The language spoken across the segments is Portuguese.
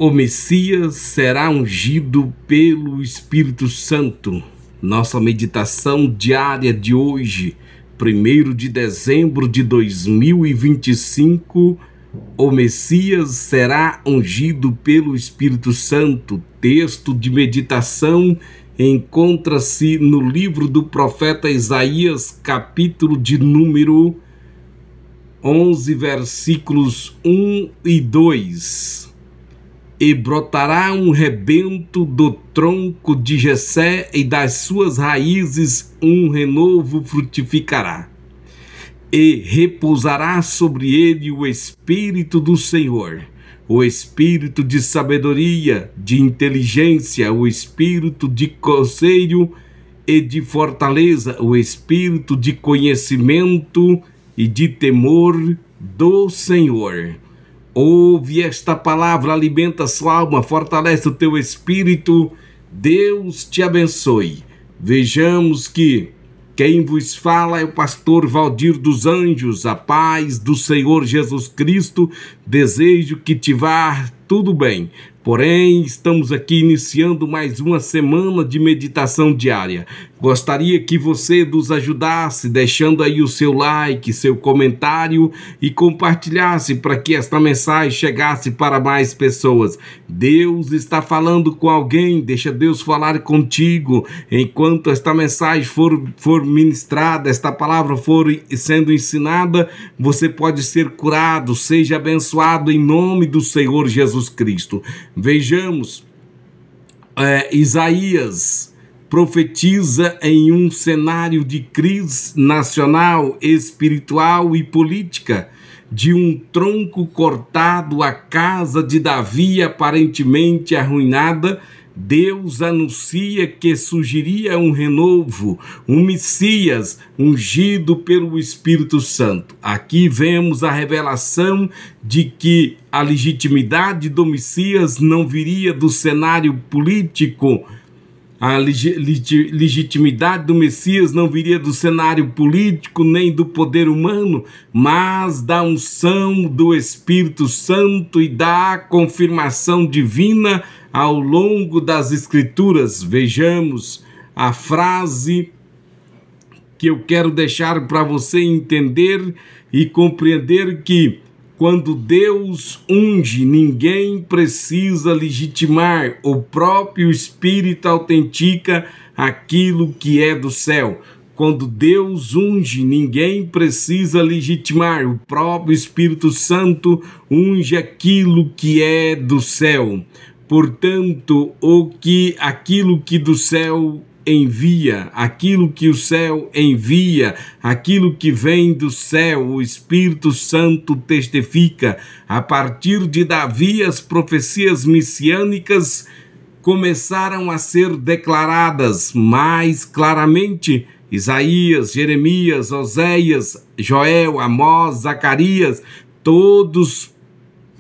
O Messias será ungido pelo Espírito Santo. Nossa meditação diária de hoje, 1º de dezembro de 2025, o Messias será ungido pelo Espírito Santo. Texto de meditação encontra-se no livro do profeta Isaías, capítulo de número 11, versículos 1 e 2. E brotará um rebento do tronco de Jessé, e das suas raízes um renovo frutificará. E repousará sobre ele o Espírito do Senhor, o Espírito de sabedoria, de inteligência, o Espírito de conselho e de fortaleza, o Espírito de conhecimento e de temor do Senhor. Ouve esta palavra, alimenta a sua alma, fortalece o teu espírito. Deus te abençoe. Vejamos que quem vos fala é o pastor Valdir dos Anjos. A paz do Senhor Jesus Cristo. Desejo que te vá tudo bem. Porém, estamos aqui iniciando mais uma semana de meditação diária. Gostaria que você nos ajudasse deixando aí o seu like, seu comentário e compartilhasse para que esta mensagem chegasse para mais pessoas. Deus está falando com alguém, deixa Deus falar contigo. Enquanto esta mensagem for ministrada, esta palavra for sendo ensinada, você pode ser curado, seja abençoado em nome do Senhor Jesus Cristo. Vejamos, Isaías profetiza em um cenário de crise nacional, espiritual e política, de um tronco cortado, a casa de Davi aparentemente arruinada. Deus anuncia que surgiria um renovo, um Messias ungido pelo Espírito Santo. Aqui vemos a revelação de que a legitimidade do Messias não viria do cenário político. A legitimidade do Messias não viria do cenário político nem do poder humano, mas da unção do Espírito Santo e da confirmação divina ao longo das Escrituras. Vejamos a frase que eu quero deixar para você entender e compreender que quando Deus unge, ninguém precisa legitimar, o próprio Espírito autentica aquilo que é do céu. Quando Deus unge, ninguém precisa legitimar, o próprio Espírito Santo unge aquilo que é do céu. Portanto, aquilo que do céu envia, aquilo que o céu envia, aquilo que vem do céu, o Espírito Santo testifica. A partir de Davi, as profecias messiânicas começaram a ser declaradas mais claramente. Isaías, Jeremias, Oséias, Joel, Amós, Zacarias, todos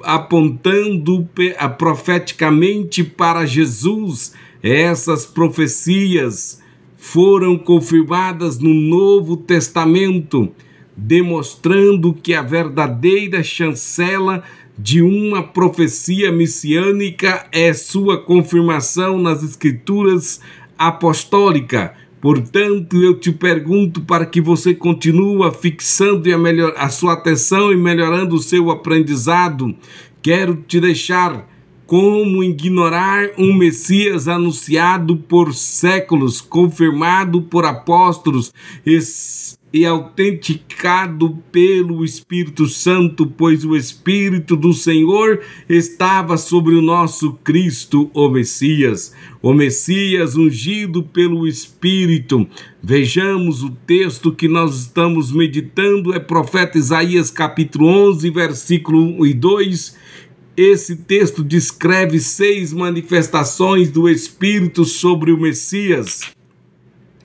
apontando profeticamente para Jesus. Essas profecias foram confirmadas no Novo Testamento, demonstrando que a verdadeira chancela de uma profecia messiânica é sua confirmação nas Escrituras apostólicas. Portanto, eu te pergunto para que você continue fixando a sua atenção e melhorando o seu aprendizado. Quero te deixar como ignorar um Messias anunciado por séculos, confirmado por apóstolos e autenticado pelo Espírito Santo, pois o Espírito do Senhor estava sobre o nosso Cristo, o Messias ungido pelo Espírito. Vejamos o texto que nós estamos meditando, é profeta Isaías capítulo 11, versículo 1 e 2. Esse texto descreve 6 manifestações do Espírito sobre o Messias.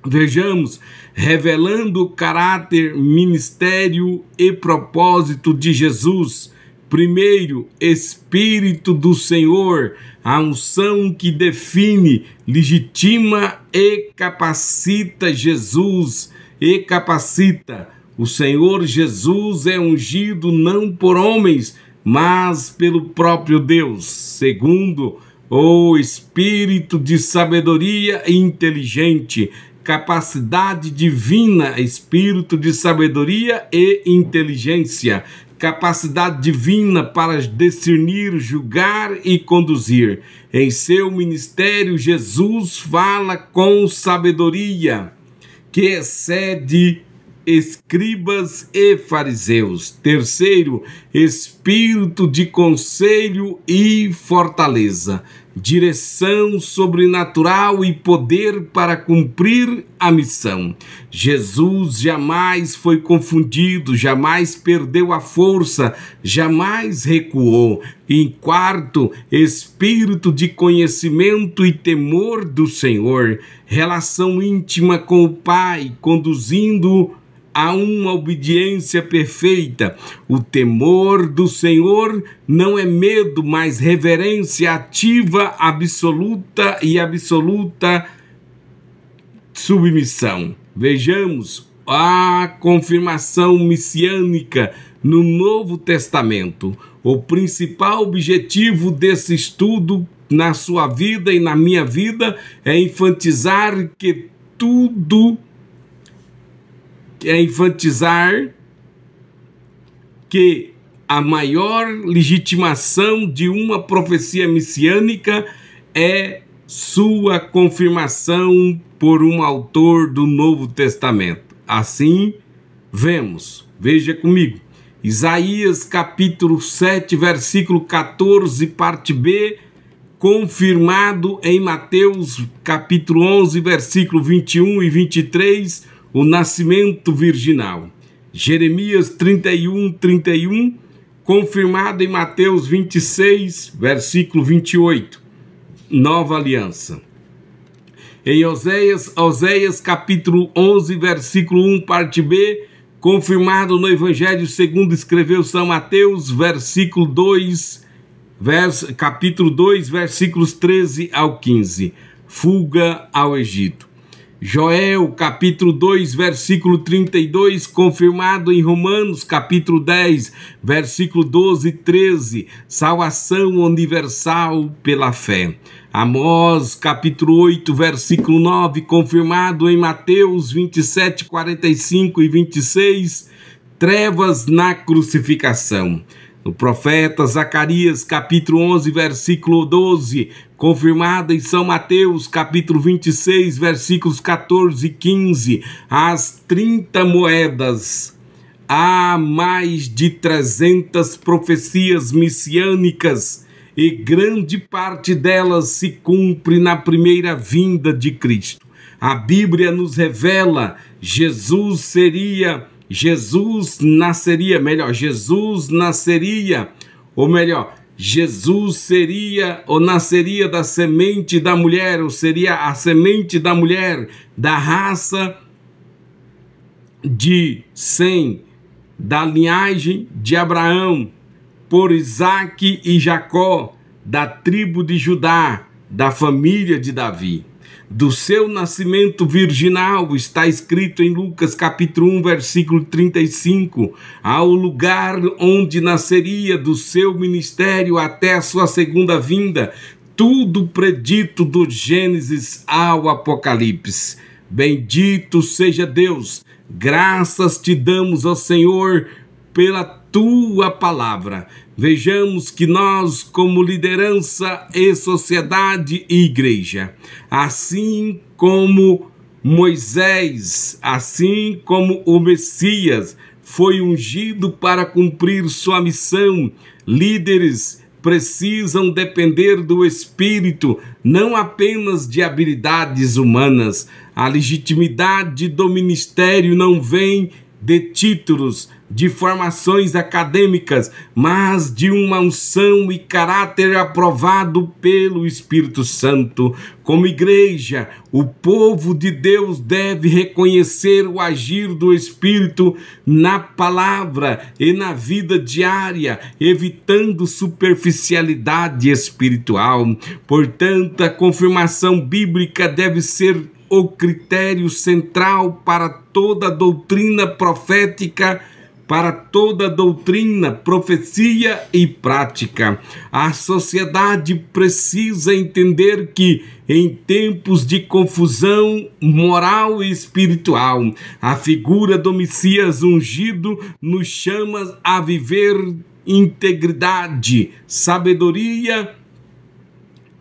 Vejamos, revelando o caráter, ministério e propósito de Jesus. Primeiro, Espírito do Senhor, a unção que define, legitima e capacita Jesus, e capacita. O Senhor Jesus é ungido não por homens, mas pelo próprio Deus, segundo o espírito de sabedoria e inteligente, capacidade divina, espírito de sabedoria e inteligência, capacidade divina para discernir, julgar e conduzir. Em seu ministério, Jesus fala com sabedoria, que excede escribas e fariseus. Terceiro, espírito de conselho e fortaleza, direção sobrenatural e poder para cumprir a missão. Jesus jamais foi confundido, jamais perdeu a força, jamais recuou. Em quarto, espírito de conhecimento e temor do Senhor, relação íntima com o Pai, conduzindo a uma obediência perfeita. O temor do Senhor não é medo, mas reverência ativa, absoluta e absoluta submissão. Vejamos a confirmação messiânica no Novo Testamento. O principal objetivo desse estudo na sua vida e na minha vida é enfatizar que a maior legitimação de uma profecia messiânica é sua confirmação por um autor do Novo Testamento. Assim, veja comigo, Isaías capítulo 7, versículo 14, parte B, confirmado em Mateus capítulo 11, versículo 21 e 23, o nascimento virginal. Jeremias 31, 31, confirmado em Mateus 26, versículo 28, nova aliança. Em Oséias capítulo 11, versículo 1, parte B, confirmado no Evangelho segundo escreveu São Mateus, capítulo 2, versículos 13 ao 15, fuga ao Egito. Joel, capítulo 2, versículo 32, confirmado em Romanos, capítulo 10, versículo 12 e 13, salvação universal pela fé. Amós, capítulo 8, versículo 9, confirmado em Mateus 27, 45 e 26, trevas na crucificação. O profeta Zacarias, capítulo 11, versículo 12, confirmado em São Mateus, capítulo 26, versículos 14 e 15, as 30 moedas. Há mais de 300 profecias messiânicas e grande parte delas se cumpre na primeira vinda de Cristo. A Bíblia nos revela Jesus nasceria da semente da mulher, ou seria a semente da mulher, da raça de Sem, da linhagem de Abraão, por Isaque e Jacó, da tribo de Judá, da família de Davi. Do seu nascimento virginal, está escrito em Lucas capítulo 1, versículo 35, ao lugar onde nasceria do seu ministério até a sua segunda vinda, tudo predito do Gênesis ao Apocalipse. Bendito seja Deus, graças te damos, ó Senhor, pela tua palavra. Vejamos que nós, como liderança e sociedade e igreja, assim como Moisés, assim como o Messias foi ungido para cumprir sua missão, líderes precisam depender do Espírito, não apenas de habilidades humanas. A legitimidade do ministério não vem de títulos, de formações acadêmicas, mas de uma unção e caráter aprovado pelo Espírito Santo. Como igreja, o povo de Deus deve reconhecer o agir do Espírito na palavra e na vida diária, evitando superficialidade espiritual. Portanto, a confirmação bíblica deve ser o critério central para toda doutrina profética para toda doutrina, profecia e prática. A sociedade precisa entender que, em tempos de confusão moral e espiritual, a figura do Messias ungido nos chama a viver integridade, sabedoria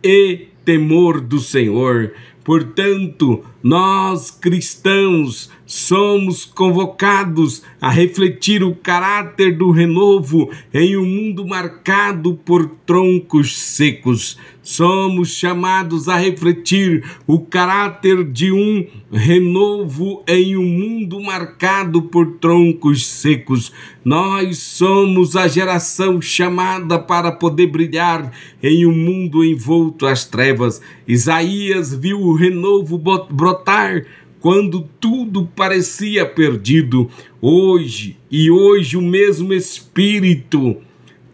e temor do Senhor. Portanto, nós cristãos somos convocados a refletir o caráter do renovo em um mundo marcado por troncos secos. Somos chamados a refletir o caráter de um renovo em um mundo marcado por troncos secos. Nós somos a geração chamada para poder brilhar em um mundo envolto às trevas. Isaías viu o renovo brotar quando tudo parecia perdido. Hoje o mesmo Espírito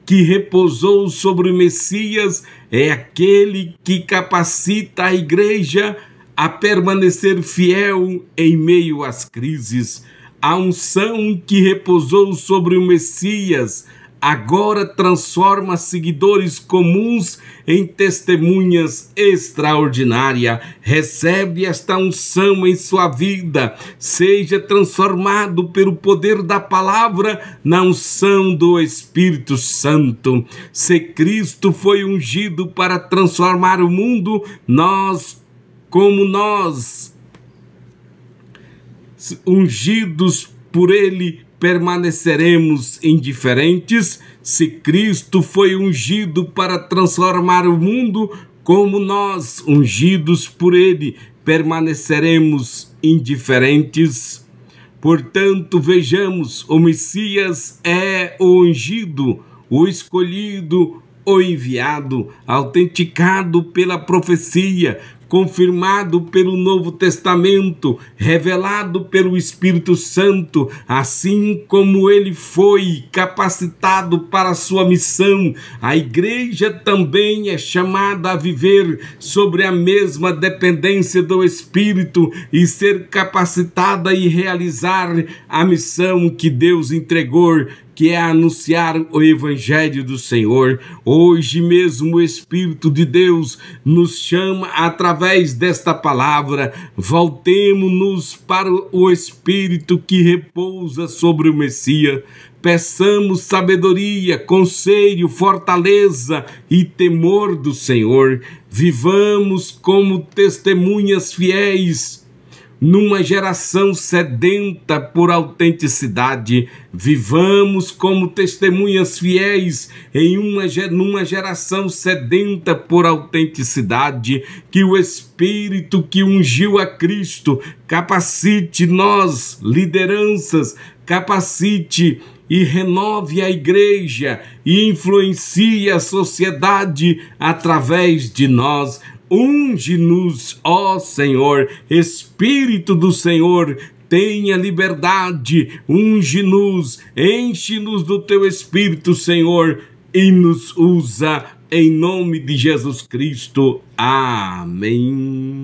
que repousou sobre o Messias é aquele que capacita a igreja a permanecer fiel em meio às crises. A unção que repousou sobre o Messias agora transforma seguidores comuns em testemunhas extraordinárias. Recebe esta unção em sua vida. Seja transformado pelo poder da palavra na unção do Espírito Santo. Se Cristo foi ungido para transformar o mundo, nós, ungidos por Ele, permaneceremos indiferentes. Se Cristo foi ungido para transformar o mundo, como nós, ungidos por Ele, permaneceremos indiferentes. Portanto, vejamos, o Messias é o ungido, o escolhido, o enviado, autenticado pela profecia, confirmado pelo Novo Testamento, revelado pelo Espírito Santo, assim como ele foi capacitado para a sua missão. A igreja também é chamada a viver sobre a mesma dependência do Espírito e ser capacitada e realizar a missão que Deus entregou, que é anunciar o Evangelho do Senhor. Hoje mesmo o Espírito de Deus nos chama através desta palavra. Voltemo-nos para o Espírito que repousa sobre o Messias. Peçamos sabedoria, conselho, fortaleza e temor do Senhor. Vivamos como testemunhas fiéis numa geração sedenta por autenticidade. Vivamos como testemunhas fiéis numa geração sedenta por autenticidade. Que o Espírito que ungiu a Cristo capacite nós, lideranças, capacite e renove a igreja e influencie a sociedade através de nós. Unge-nos, ó Senhor, Espírito do Senhor, tenha liberdade, unge-nos, enche-nos do teu Espírito, Senhor, e nos usa em nome de Jesus Cristo. Amém.